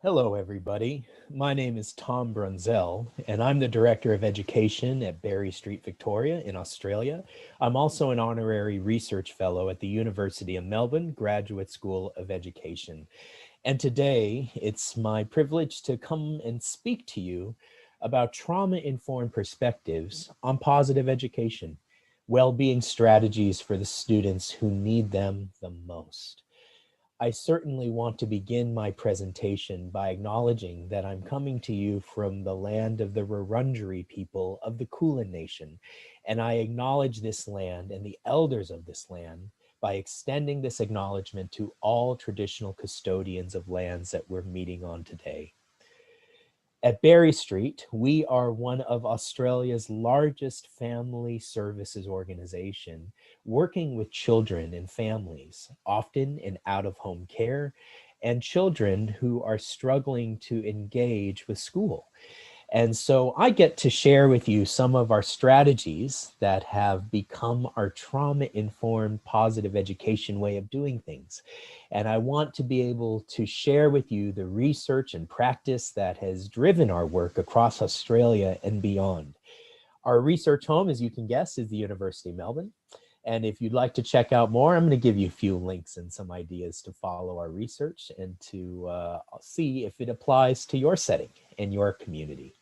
Hello, everybody. My name is Tom Brunzell, and I'm the Director of Education at Berry Street, Victoria in Australia. I'm also an honorary research fellow at the University of Melbourne Graduate School of Education. And today, it's my privilege to come and speak to you about trauma-informed perspectives on positive education, well-being strategies for the students who need them the most. I certainly want to begin my presentation by acknowledging that I'm coming to you from the land of the Wurundjeri people of the Kulin Nation, and I acknowledge this land and the elders of this land by extending this acknowledgement to all traditional custodians of lands that we're meeting on today. At Berry Street, we are one of Australia's largest family services organization, working with children and families, often in out-of-home care, and children who are struggling to engage with school. And so I get to share with you some of our strategies that have become our trauma-informed positive education way of doing things. And I want to be able to share with you the research and practice that has driven our work across Australia and beyond. Our research home, as you can guess, is the University of Melbourne. And if you'd like to check out more, I'm going to give you a few links and some ideas to follow our research and to see if it applies to your setting and your community.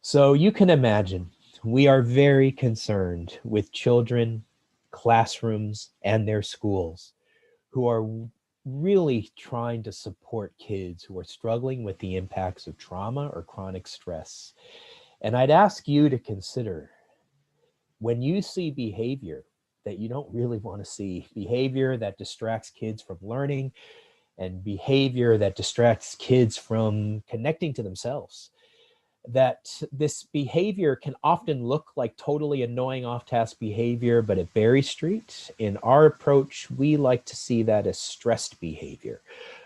So you can imagine, we are very concerned with children, classrooms, and their schools who are really trying to support kids who are struggling with the impacts of trauma or chronic stress. And I'd ask you to consider, when you see behavior that you don't really want to see, behavior that distracts kids from learning and behavior that distracts kids from connecting to themselves, that this behavior can often look like totally annoying off-task behavior, but at Berry Street, in our approach, we like to see that as stressed behavior.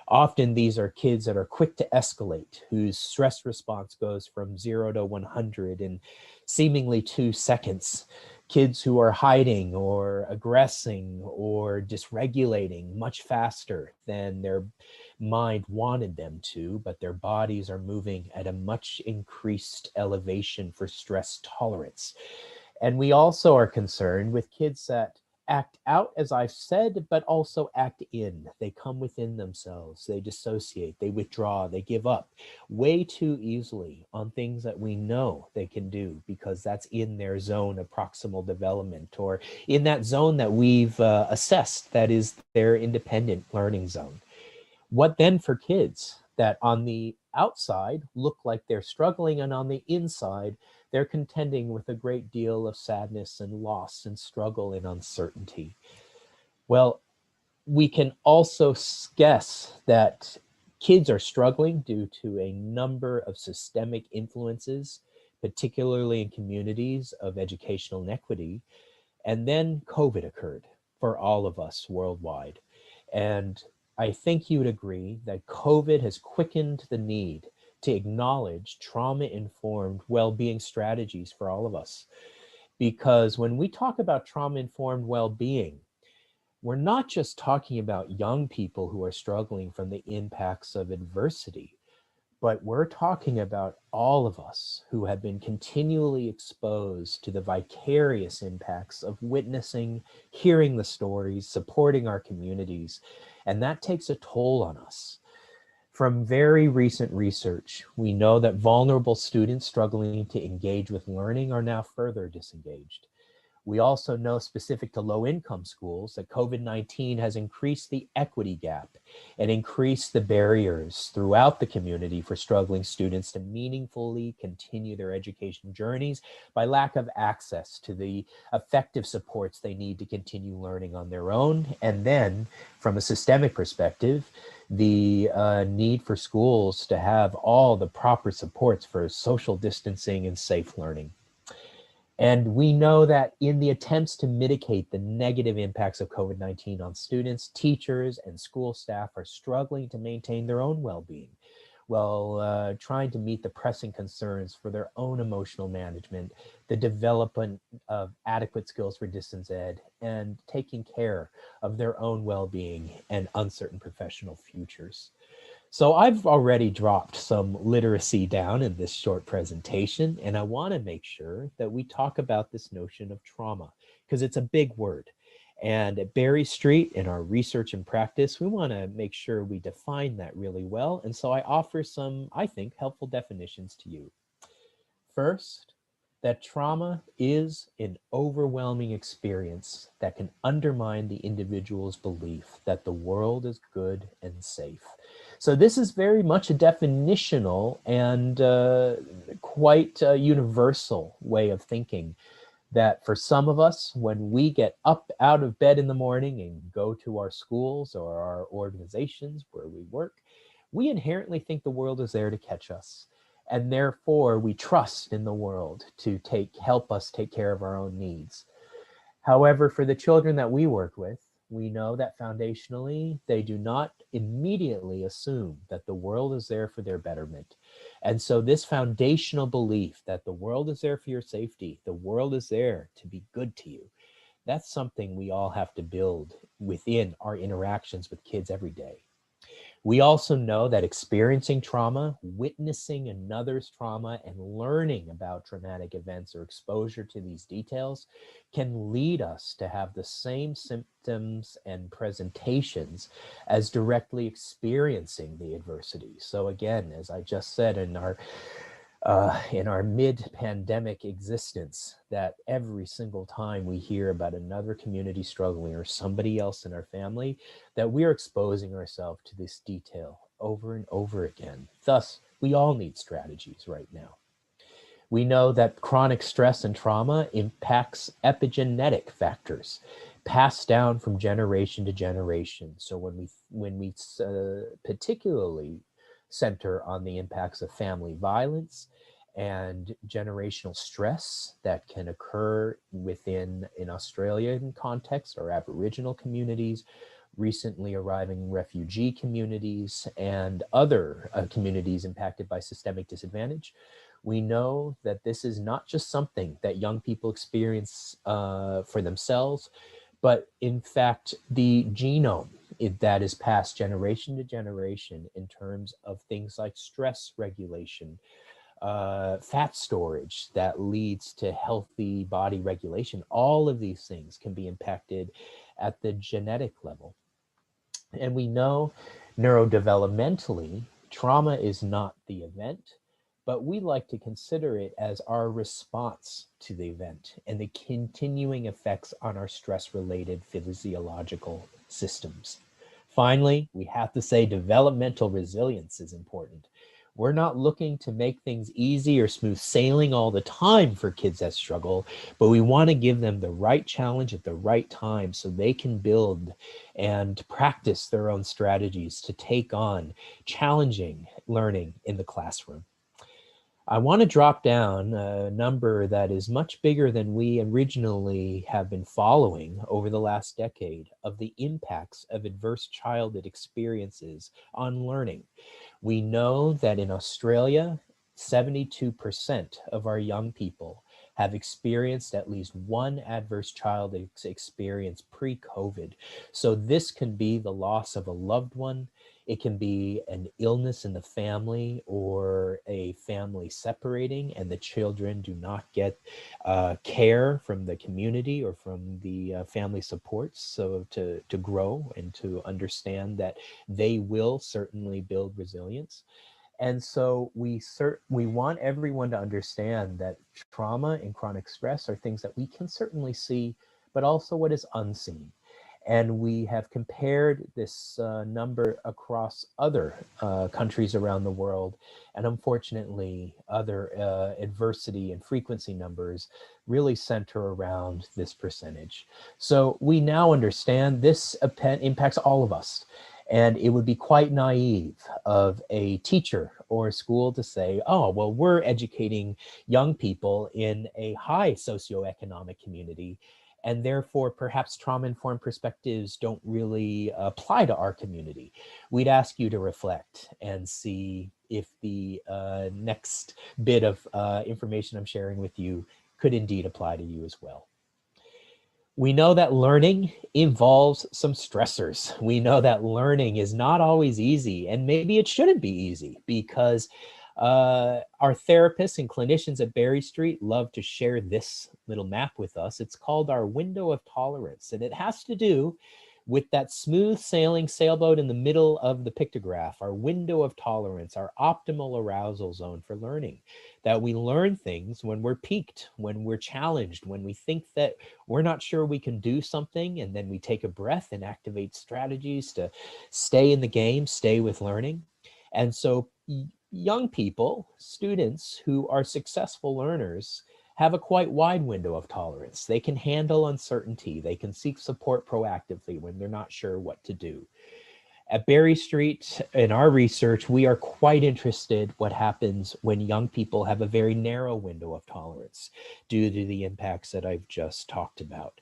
Often these are kids that are quick to escalate, whose stress response goes from 0 to 100 in seemingly 2 seconds. Kids who are hiding or aggressing or dysregulating much faster than their mind wanted them to, but their bodies are moving at a much increased elevation for stress tolerance. And we also are concerned with kids that act out, as I've said, but also act in. They come within themselves, they dissociate, they withdraw, they give up way too easily on things that we know they can do because that's in their zone of proximal development, or in that zone that we've assessed that is their independent learning zone. What then for kids that on the outside look like they're struggling, and on the inside they're contending with a great deal of sadness and loss and struggle and uncertainty? Well, we can also guess that kids are struggling due to a number of systemic influences, particularly in communities of educational inequity. And then COVID occurred for all of us worldwide. And I think you would agree that COVID has quickened the need to acknowledge trauma-informed well-being strategies for all of us. Because when we talk about trauma-informed well-being, we're not just talking about young people who are struggling from the impacts of adversity, but we're talking about all of us who have been continually exposed to the vicarious impacts of witnessing, hearing the stories, supporting our communities, and that takes a toll on us. From very recent research, we know that vulnerable students struggling to engage with learning are now further disengaged. We also know, specific to low-income schools, that COVID-19 has increased the equity gap and increased the barriers throughout the community for struggling students to meaningfully continue their education journeys by lack of access to the effective supports they need to continue learning on their own. And then, from a systemic perspective, the need for schools to have all the proper supports for social distancing and safe learning. And we know that in the attempts to mitigate the negative impacts of COVID-19 on students, teachers, and school staff are struggling to maintain their own well-being while trying to meet the pressing concerns for their own emotional management, the development of adequate skills for distance ed, and taking care of their own well-being and uncertain professional futures. So I've already dropped some literacy down in this short presentation, and I want to make sure that we talk about this notion of trauma because it's a big word. And at Berry Street, in our research and practice, we want to make sure we define that really well. And so I offer some, I think, helpful definitions to you. First, that trauma is an overwhelming experience that can undermine the individual's belief that the world is good and safe. So this is very much a definitional and quite a universal way of thinking, that for some of us, when we get up out of bed in the morning and go to our schools or our organizations where we work, we inherently think the world is there to catch us. And therefore, we trust in the world to help us take care of our own needs. However, for the children that we work with, we know that foundationally, they do not immediately assume that the world is there for their betterment. And so this foundational belief that the world is there for your safety, the world is there to be good to you, that's something we all have to build within our interactions with kids every day. We also know that experiencing trauma, witnessing another's trauma, and learning about traumatic events or exposure to these details can lead us to have the same symptoms and presentations as directly experiencing the adversity. So again, as I just said in our mid-pandemic existence, that every single time we hear about another community struggling or somebody else in our family, that we're exposing ourselves to this detail over and over again. Thus, we all need strategies right now. We know that chronic stress and trauma impacts epigenetic factors passed down from generation to generation. So when we particularly center on the impacts of family violence and generational stress that can occur within, in Australian context, or Aboriginal communities, recently arriving refugee communities, and other communities impacted by systemic disadvantage, we know that this is not just something that young people experience for themselves, but in fact, the genome that is passed generation to generation in terms of things like stress regulation, fat storage that leads to healthy body regulation. All of these things can be impacted at the genetic level. And we know neurodevelopmentally, trauma is not the event, but we like to consider it as our response to the event and the continuing effects on our stress-related physiological systems. Finally, we have to say developmental resilience is important. We're not looking to make things easy or smooth sailing all the time for kids that struggle, but we want to give them the right challenge at the right time so they can build and practice their own strategies to take on challenging learning in the classroom. I want to drop down a number that is much bigger than we originally have been following over the last decade of the impacts of adverse childhood experiences on learning. We know that in Australia, 72% of our young people have experienced at least one adverse childhood experience pre-COVID. So this can be the loss of a loved one. It can be an illness in the family or a family separating and the children do not get care from the community or from the family supports. So to grow and to understand that they will certainly build resilience. And so we want everyone to understand that trauma and chronic stress are things that we can certainly see, but also what is unseen. And we have compared this number across other countries around the world. And unfortunately, other adversity and frequency numbers really center around this percentage. So we now understand this impacts all of us. And it would be quite naive of a teacher or a school to say, oh, well, we're educating young people in a high socioeconomic community, and therefore perhaps trauma-informed perspectives don't really apply to our community. We'd ask you to reflect and see if the next bit of information I'm sharing with you could indeed apply to you as well. We know that learning involves some stressors. We know that learning is not always easy, and maybe it shouldn't be easy because our therapists and clinicians at Berry Street love to share this little map with us. It's called our window of tolerance, and it has to do with that smooth sailing sailboat in the middle of the pictograph, our window of tolerance, our optimal arousal zone for learning, that we learn things when we're piqued, when we're challenged, when we think that we're not sure we can do something, and then we take a breath and activate strategies to stay in the game, stay with learning. And so young people, students who are successful learners, have a quite wide window of tolerance. They can handle uncertainty. They can seek support proactively when they're not sure what to do. At Berry Street, in our research, we are quite interested what happens when young people have a very narrow window of tolerance due to the impacts that I've just talked about.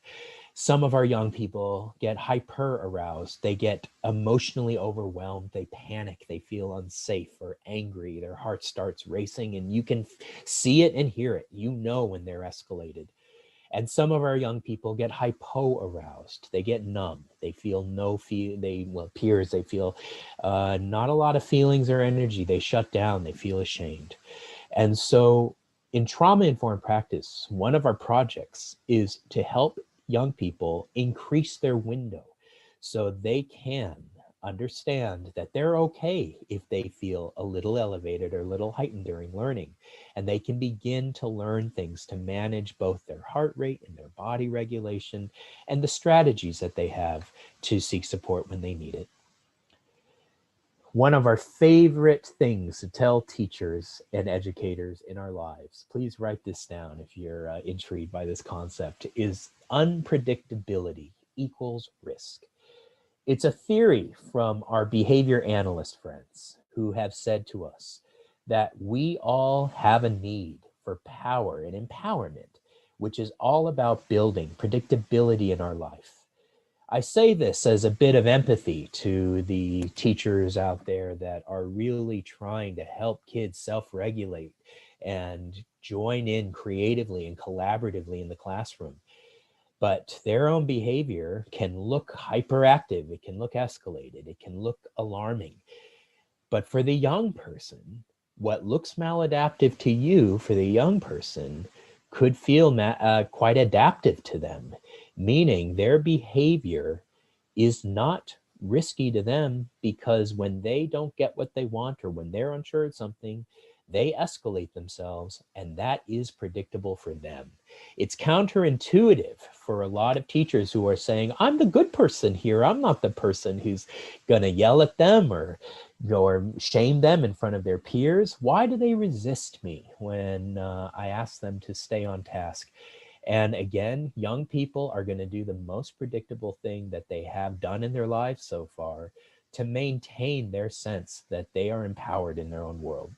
Some of our young people get hyper aroused. They get emotionally overwhelmed. They panic. They feel unsafe or angry. Their heart starts racing, and you can see it and hear it. You know when they're escalated. And some of our young people get hypo-aroused. They get numb. They feel peers, they feel not a lot of feelings or energy. They shut down. They feel ashamed. And so in trauma-informed practice, one of our projects is to help young people increase their window so they can understand that they're okay if they feel a little elevated or a little heightened during learning. And they can begin to learn things to manage both their heart rate and their body regulation and the strategies that they have to seek support when they need it. One of our favorite things to tell teachers and educators in our lives, please write this down if you're intrigued by this concept, is unpredictability equals risk. It's a theory from our behavior analyst friends who have said to us that we all have a need for power and empowerment, which is all about building predictability in our life. I say this as a bit of empathy to the teachers out there that are really trying to help kids self-regulate and join in creatively and collaboratively in the classroom. But their own behavior can look hyperactive, it can look escalated, it can look alarming. But for the young person, what looks maladaptive to you for the young person could feel quite adaptive to them, meaning their behavior is not risky to them because when they don't get what they want or when they're unsure of something, they escalate themselves, and that is predictable for them. It's counterintuitive for a lot of teachers who are saying, I'm the good person here. I'm not the person who's gonna yell at them or shame them in front of their peers. Why do they resist me when I ask them to stay on task? And again, young people are going to do the most predictable thing that they have done in their lives so far to maintain their sense that they are empowered in their own world.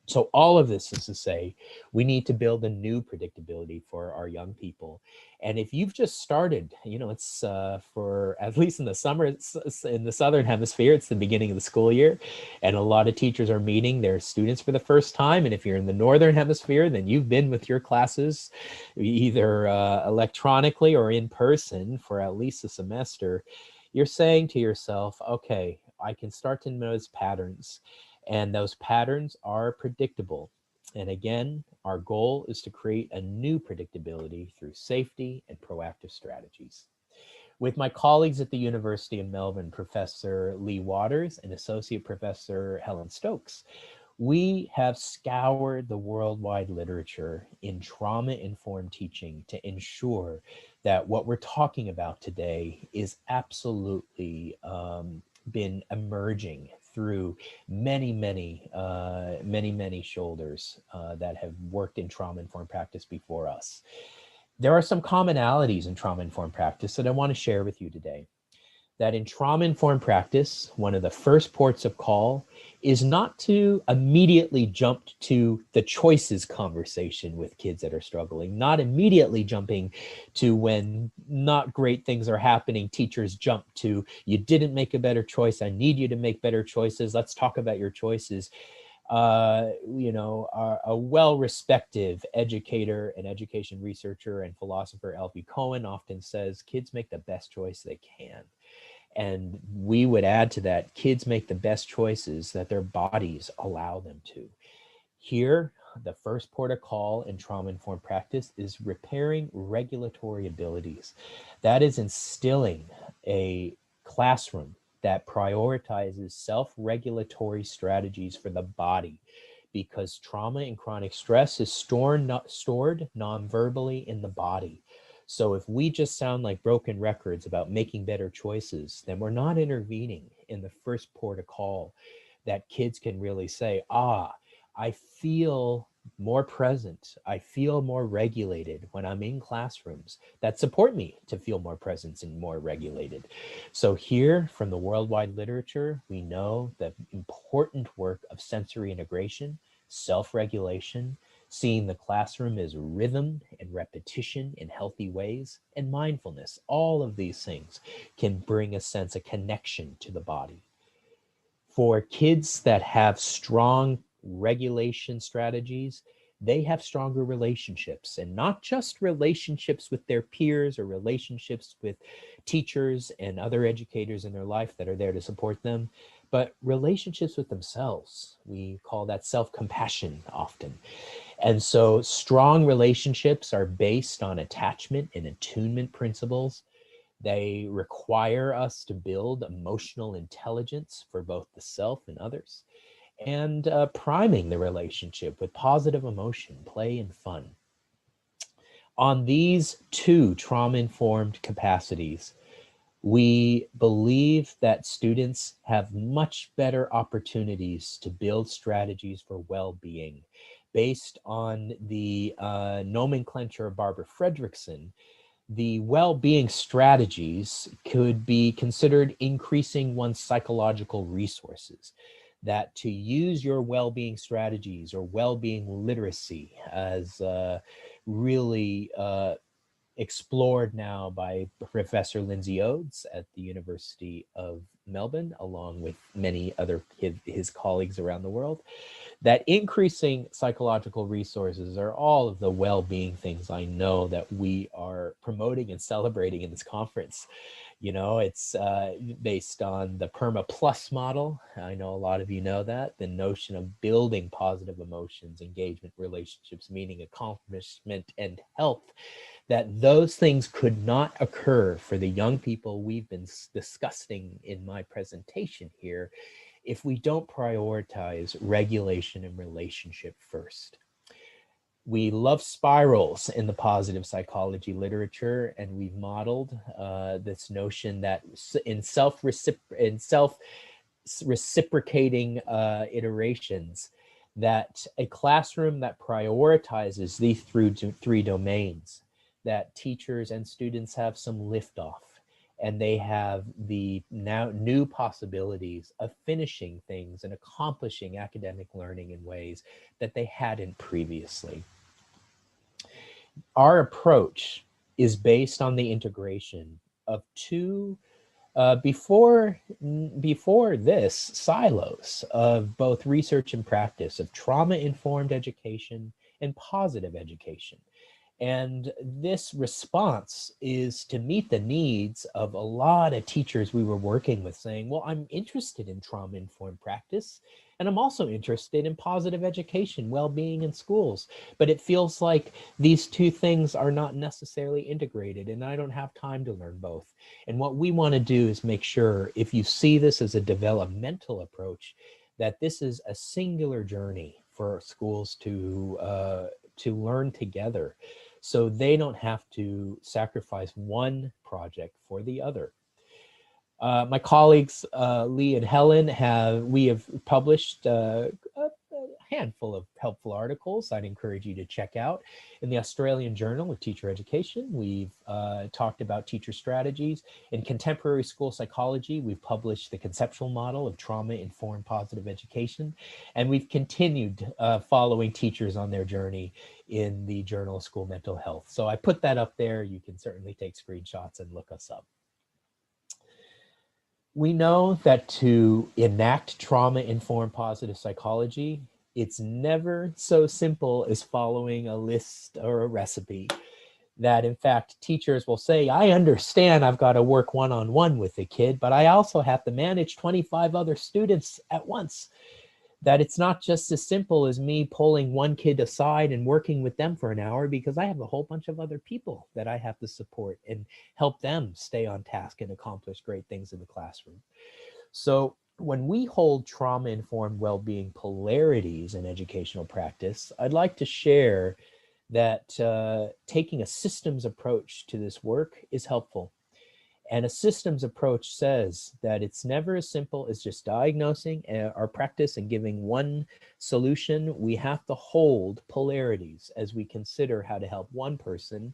So all of this is to say, we need to build a new predictability for our young people. And if you've just started, it's for, at least in the summer, in the Southern Hemisphere, it's the beginning of the school year. And a lot of teachers are meeting their students for the first time. And if you're in the Northern Hemisphere, then you've been with your classes either electronically or in person for at least a semester. You're saying to yourself, okay, I can start to notice patterns. And those patterns are predictable. And again, our goal is to create a new predictability through safety and proactive strategies. With my colleagues at the University of Melbourne, Professor Lee Waters and Associate Professor Helen Stokes, we have scoured the worldwide literature in trauma-informed teaching to ensure that what we're talking about today is absolutely been emerging through many shoulders that have worked in trauma-informed practice before us. There are some commonalities in trauma-informed practice that I want to share with you today. That in trauma-informed practice, one of the first ports of call is not to immediately jump to the choices conversation with kids that are struggling, not immediately jumping to when not great things are happening, teachers jump to, you didn't make a better choice, I need you to make better choices, let's talk about your choices. a well-respected educator and education researcher and philosopher, L.B. Cohen, often says kids make the best choice they can. And we would add to that, kids make the best choices that their bodies allow them to. Here, the first port of call in trauma-informed practice is repairing regulatory abilities. That is instilling a classroom that prioritizes self-regulatory strategies for the body, because trauma and chronic stress is stored non-verbally in the body. So if we just sound like broken records about making better choices, then we're not intervening in the first port of call that kids can really say, I feel more present. I feel more regulated when I'm in classrooms that support me to feel more present and more regulated. So here, from the worldwide literature, we know the important work of sensory integration, self-regulation, seeing the classroom as rhythm and repetition in healthy ways, and mindfulness. All of these things can bring a sense of connection to the body. For kids that have strong regulation strategies, they have stronger relationships, and not just relationships with their peers or relationships with teachers and other educators in their life that are there to support them, but relationships with themselves. We call that self-compassion often. And so strong relationships are based on attachment and attunement principles. They require us to build emotional intelligence for both the self and others, and priming the relationship with positive emotion, play, and fun. On these two trauma-informed capacities, we believe that students have much better opportunities to build strategies for well-being based on the nomenclature of Barbara Fredrickson. The well-being strategies could be considered increasing one's psychological resources. That to use your well-being strategies or well-being literacy as really explored now by Professor Lindsay Oates at the University of Melbourne, along with many other his colleagues around the world, that increasing psychological resources are all of the well-being things I know that we are promoting and celebrating in this conference. You know, it's based on the Perma Plus model. I know a lot of you know that, the notion of building positive emotions, engagement, relationships, meaning, accomplishment, and health, that those things could not occur for the young people we've been discussing in my presentation here if we don't prioritize regulation and relationship first. We love spirals in the positive psychology literature, and we've modeled this notion that in self-reciprocating iterations, that a classroom that prioritizes these three domains, that teachers and students have some liftoff, and they have the now new possibilities of finishing things and accomplishing academic learning in ways that they hadn't previously. Our approach is based on the integration of two before this, silos of both research and practice, of trauma-informed education and positive education. And this response is to meet the needs of a lot of teachers we were working with, saying, well, I'm interested in trauma-informed practice, and I'm also interested in positive education, well-being in schools. But it feels like these two things are not necessarily integrated, and I don't have time to learn both. And what we want to do is make sure, if you see this as a developmental approach, that this is a singular journey for schools to learn together, so they don't have to sacrifice one project for the other. My colleagues, Lee and Helen, we have published a handful of helpful articles I'd encourage you to check out. In the Australian Journal of Teacher Education, we've talked about teacher strategies. In Contemporary School Psychology, we've published the conceptual model of trauma-informed positive education, and we've continued following teachers on their journey in the Journal of School Mental Health. So I put that up there. You can certainly take screenshots and look us up. We know that to enact trauma-informed positive psychology, it's never so simple as following a list or a recipe. That in fact, teachers will say, I understand I've got to work one-on-one with the kid, but I also have to manage 25 other students at once. That it's not just as simple as me pulling one kid aside and working with them for an hour, because I have a whole bunch of other people that I have to support and help them stay on task and accomplish great things in the classroom. So when we hold trauma-informed well-being polarities in educational practice, I'd like to share that taking a systems approach to this work is helpful. And a systems approach says that it's never as simple as just diagnosing our practice and giving one solution. We have to hold polarities as we consider how to help one person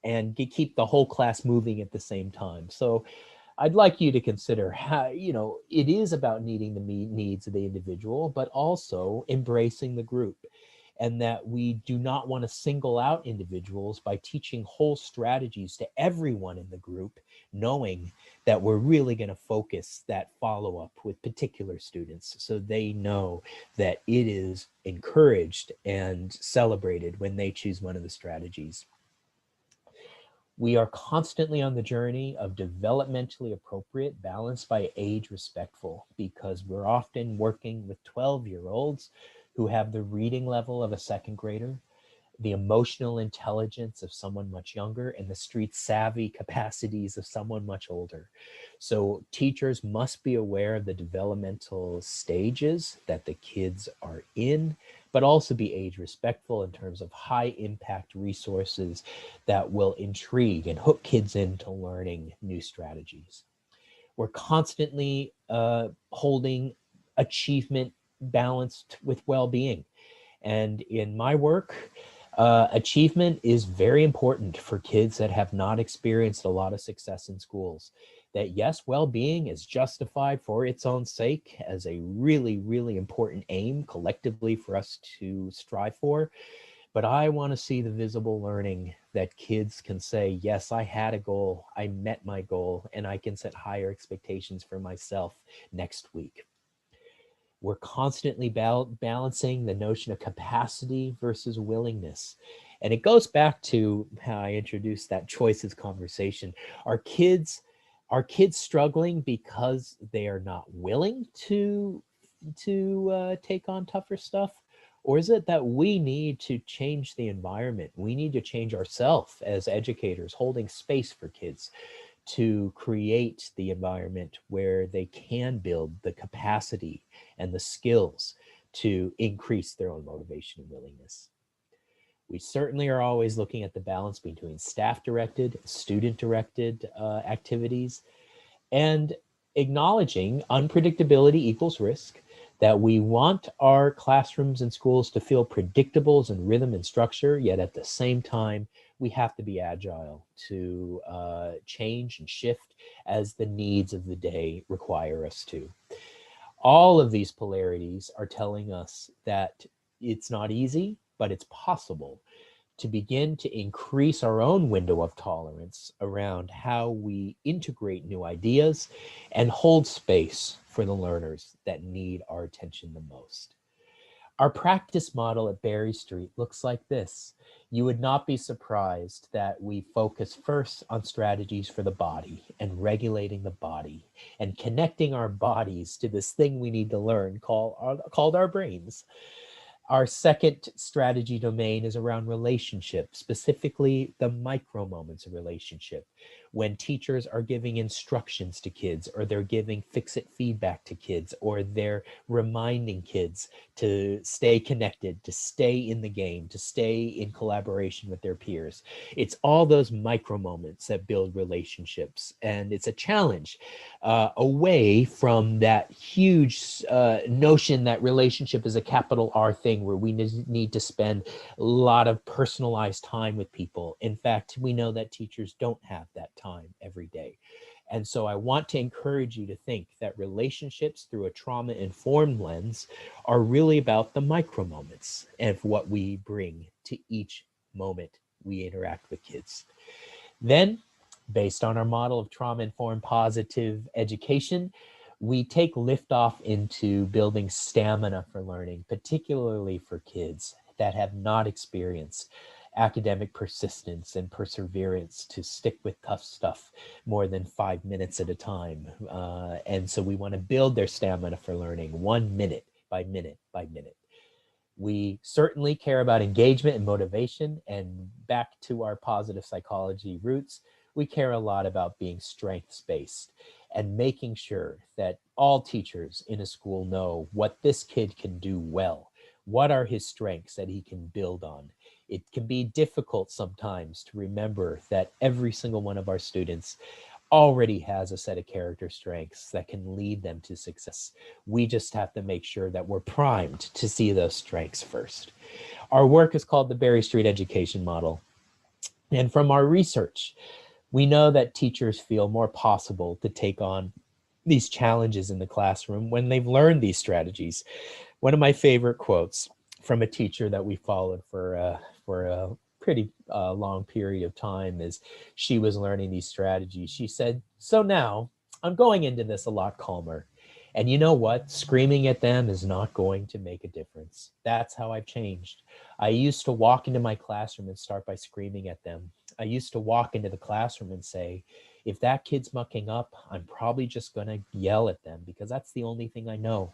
and keep the whole class moving at the same time. So I'd like you to consider how, it is about meeting the needs of the individual, but also embracing the group. And that we do not want to single out individuals by teaching whole strategies to everyone in the group, knowing that we're really going to focus that follow-up with particular students so they know that it is encouraged and celebrated when they choose one of the strategies. We are constantly on the journey of developmentally appropriate, balanced by age respectful, because we're often working with 12-year-olds who have the reading level of a second grader, the emotional intelligence of someone much younger, and the street savvy capacities of someone much older. So teachers must be aware of the developmental stages that the kids are in, but also be age respectful in terms of high impact resources that will intrigue and hook kids into learning new strategies. We're constantly holding achievement balanced with well-being. And in my work, achievement is very important for kids that have not experienced a lot of success in schools. That yes, well-being is justified for its own sake as a really, really important aim collectively for us to strive for. But I want to see the visible learning that kids can say, yes, I had a goal, I met my goal, and I can set higher expectations for myself next week. We're constantly balancing the notion of capacity versus willingness. And it goes back to how I introduced that choices conversation. Are kids struggling because they are not willing to take on tougher stuff? Or is it that we need to change the environment? We need to change ourselves as educators, holding space for kids to create the environment where they can build the capacity and the skills to increase their own motivation and willingness. We certainly are always looking at the balance between staff-directed, student-directed activities, and acknowledging unpredictability equals risk, that we want our classrooms and schools to feel predictable as in rhythm and structure, yet at the same time, we have to be agile to change and shift as the needs of the day require us to. All of these polarities are telling us that it's not easy, but it's possible to begin to increase our own window of tolerance around how we integrate new ideas and hold space for the learners that need our attention the most. Our practice model at Berry Street looks like this. You would not be surprised that we focus first on strategies for the body and regulating the body and connecting our bodies to this thing we need to learn called our brains. Our second strategy domain is around relationship, specifically the micro moments of relationship. When teachers are giving instructions to kids, or they're giving fix-it feedback to kids, or they're reminding kids to stay connected, to stay in the game, to stay in collaboration with their peers. It's all those micro moments that build relationships. And it's a challenge away from that huge notion that relationship is a capital R thing where we need to spend a lot of personalized time with people. In fact, we know that teachers don't have that time every day. And so I want to encourage you to think that relationships through a trauma-informed lens are really about the micro moments of what we bring to each moment we interact with kids. Then, based on our model of trauma-informed positive education, We take liftoff into building stamina for learning, particularly for kids that have not experienced academic persistence and perseverance to stick with tough stuff more than 5 minutes at a time. And so we want to build their stamina for learning 1 minute by minute by minute. We certainly care about engagement and motivation, and back to our positive psychology roots, we care a lot about being strengths-based and making sure that all teachers in a school know what this kid can do well. What are his strengths that he can build on? It can be difficult sometimes to remember that every single one of our students already has a set of character strengths that can lead them to success. We just have to make sure that we're primed to see those strengths first. Our work is called the Berry Street Education Model. And from our research, we know that teachers feel more possible to take on these challenges in the classroom when they've learned these strategies. One of my favorite quotes from a teacher that we followed for a pretty long period of time is she was learning these strategies. She said, "So now I'm going into this a lot calmer. And you know what? Screaming at them is not going to make a difference. That's how I've changed. I used to walk into my classroom and start by screaming at them. I used to walk into the classroom and say, if that kid's mucking up, I'm probably just going to yell at them because that's the only thing I know.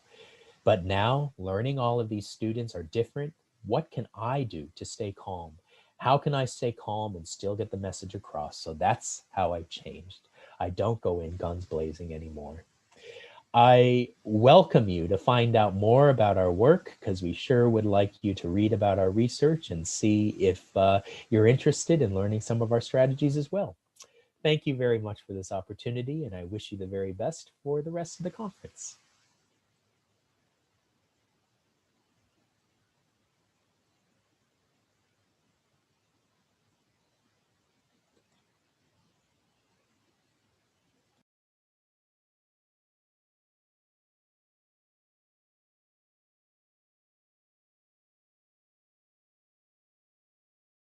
But now, learning all of these students are different. What can I do to stay calm? How can I stay calm and still get the message across?" So that's how I've changed. I don't go in guns blazing anymore. I welcome you to find out more about our work, because we sure would like you to read about our research and see if you're interested in learning some of our strategies as well. Thank you very much for this opportunity, and I wish you the very best for the rest of the conference.